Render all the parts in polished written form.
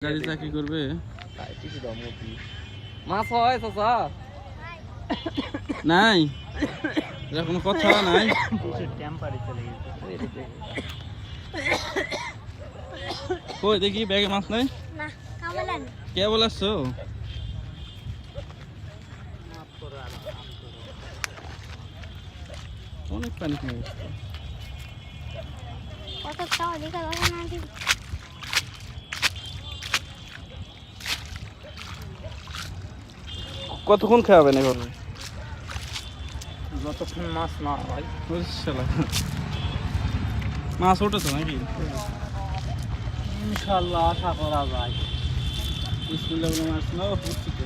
গাড়ি চাকরি করবে মাছ হয় চাচা নাই এরকম কথা নাই কই দেখি ব্যাগে মাছ নাই না কামলান কে বলাছো অনেক পানি খেয়ে গেছে কত খাওয়া দেখা যাবে না ঠিক কতক্ষণ খাওয়াবেন এভাবে যতক্ষণ মাছ না হয় বুঝছিলাম মাছ উঠেছে নাকি ইনশাল্লাহ আশা করা যায় বিসমিল্লাহ বলে মাছ না উঠছে তো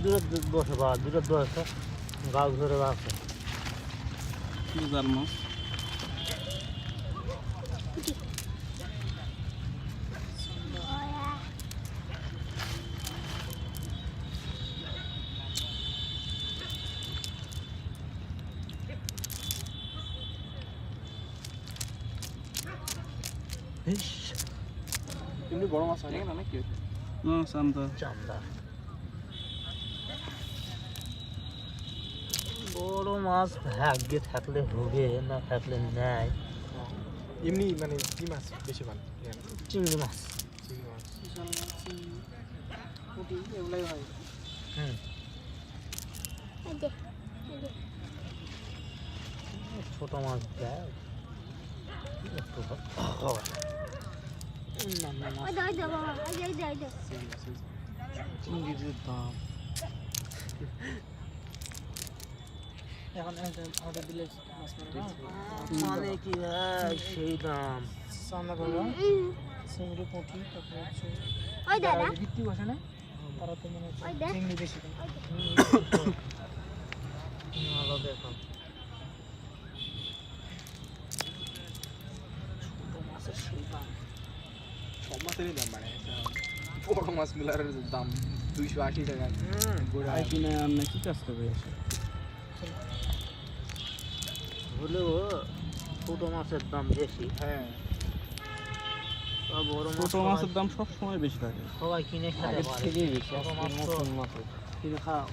দূরে বসে বা দূরে বসে গাছ ধরে আছে জাল মাছ এমনি বড় মাছ হয় না নাকি না চান্দা চান্দা বড় মাছ ভাগ্যে থাকলে হবে না থাকলে নাই এমনি মানে কি মাছ বেশি ভালো চিংড়ি মাছ চিংড়ি মাছ পুঁটি এগুলাই হয় এই যে ছোট মাছ দেয় একটু না না ওই দে বাবা ওই দে চিংড়ির দাম এখন অর্ডার দিলে মাছ মানে কি ভাই সেই দাম সামনে করবো চিংড়ি পুঁটি তারপরে হচ্ছে ওই দে না ভিত্তি বসে না তারা তো মনে হচ্ছে ওই দে চিংড়ি বেশি খায়। ভালো দেখো ছোট মাছের সেই দাম সব মাছেরই দাম মানে বড় মাছগুলোর দাম 280 টাকা গোড়া আই কিনে আর না কি কাজ করবে এসে হলেও ছোট মাছের দাম বেশি হ্যাঁ বড় ছোট মাছের দাম সব সময় বেশি থাকে সবাই কিনে খেতে পারে থেকেই বেশি ছোট মাছ তো কিনে খাওয়া